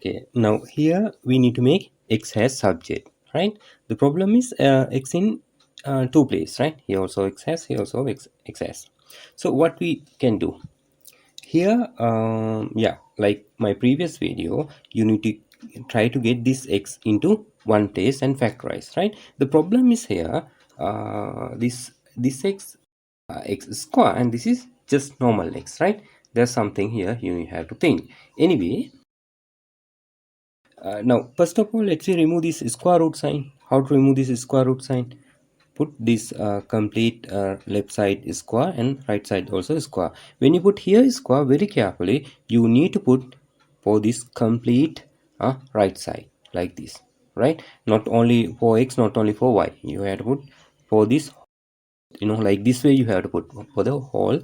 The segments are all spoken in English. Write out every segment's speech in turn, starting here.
Okay, now here we need to make x has subject, right? The problem is x in two places, right? Here also x has, here also x has. So what we can do here, yeah, like my previous video, you need to try to get this x into one place and factorize, right? The problem is here, this x x square, and this is just normal x, right? There's something here you have to think. Anyway, now, first of all, let's remove this square root sign. How to remove this square root sign? Put this complete left side square and right side also square. When you put here square, very carefully, you need to put for this complete right side like this, right? Not only for x, not only for y. You have to put for this, like this way. You have to put for the whole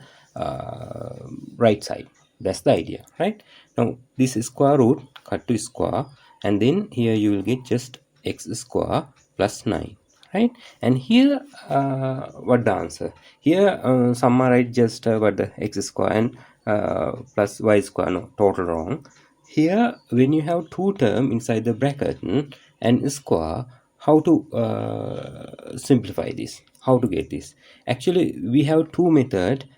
right side. That's the idea, right? Now this square root cut to square, and then here you will get just x square plus 9, right? And here what the answer here, some are right, just what the x square and plus y square, no, total wrong. Here when you have two term inside the bracket and square, how to simplify this, how to get this? Actually we have two method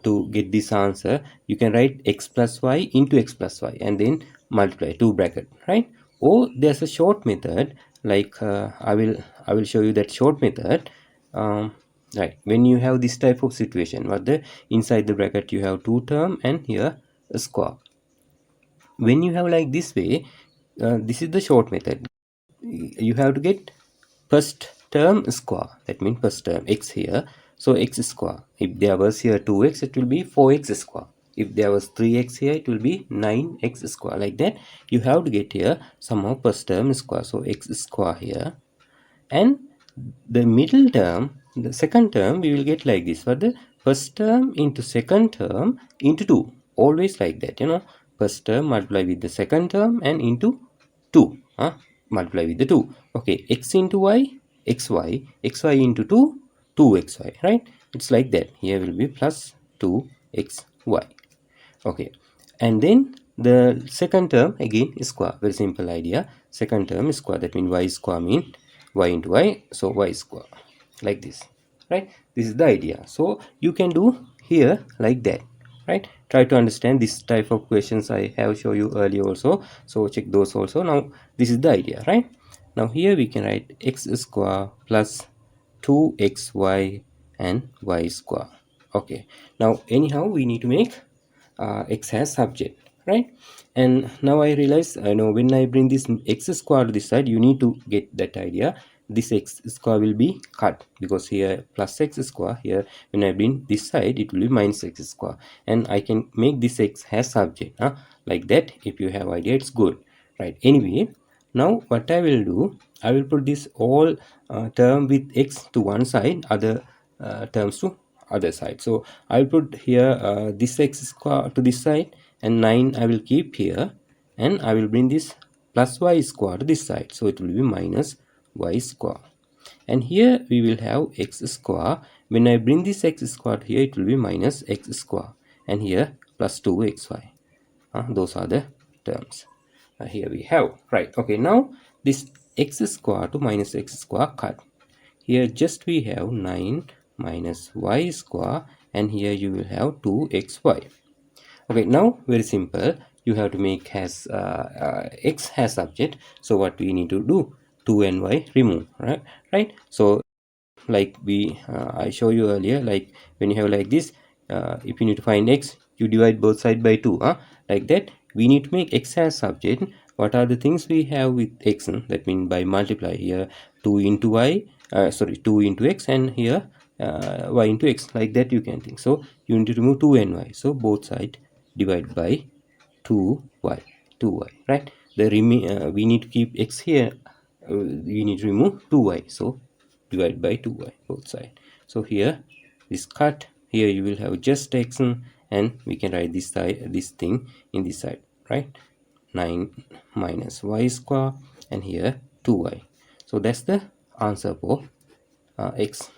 to get this answer. You can write x plus y into x plus y and then multiply two bracket, right? Or there's a short method, like I will show you that short method. Right, when you have this type of situation, what the inside the bracket you have two term and here a square. When you have like this way, this is the short method. You have to get first term square, that means first term x here, so x square. If there was here 2x, it will be 4x square. If there was 3x here, it will be 9x square. Like that you have to get here somehow first term square, so x square here. And the middle term, the second term, we will get like this, for the first term into second term into 2, always like that, first term multiply with the second term and into 2, multiply with the 2. Okay, x into y, xy into 2, 2xy, right? It's like that. Here will be plus 2xy. Okay, and then the second term again is square. Very simple idea. Second term is square, that means y square mean y into y, so y square, like this, right? This is the idea. So you can do here like that, right? Try to understand this type of questions I have shown you earlier also, so check those also. Now this is the idea, right? Now here we can write x square plus 2xy and y square. Okay, now anyhow we need to make x has subject, right? And now I realize, I know when I bring this x square to this side, you need to get that idea. This x square will be cut, because here plus x square, here when I bring this side it will be minus x square, and I can make this x has subject, like that. If you have idea, it's good, right? Anyway, now what I will do, I will put this all term with x to one side, other terms to other side. So I'll put here this x square to this side, and 9 I will keep here, and I will bring this plus y square to this side, so it will be minus y square. And here we will have x square. When I bring this x square here, it will be minus x square, and here plus 2xy. Those are the terms. Here we have, right? Okay, now this x square to minus x square cut. Here just we have 9 minus y square, and here you will have 2xy. Okay, now very simple. You have to make has x has subject. So what we need to do? 2 and y remove, right? So like we I show you earlier, like when you have like this, if you need to find x, you divide both side by 2, like that. We need to make x as subject. What are the things we have with x? That means by multiply here 2 into y, 2 into x, and here y into x, like that you can think. So you need to remove 2 and y, so both side divide by 2y, 2y, right? The we need to keep x here, we need to remove 2y, so divide by 2y both side. So here this cut, here you will have just x, and we can write this side, this thing in this side, right? 9 minus y square, and here 2y. So that's the answer for x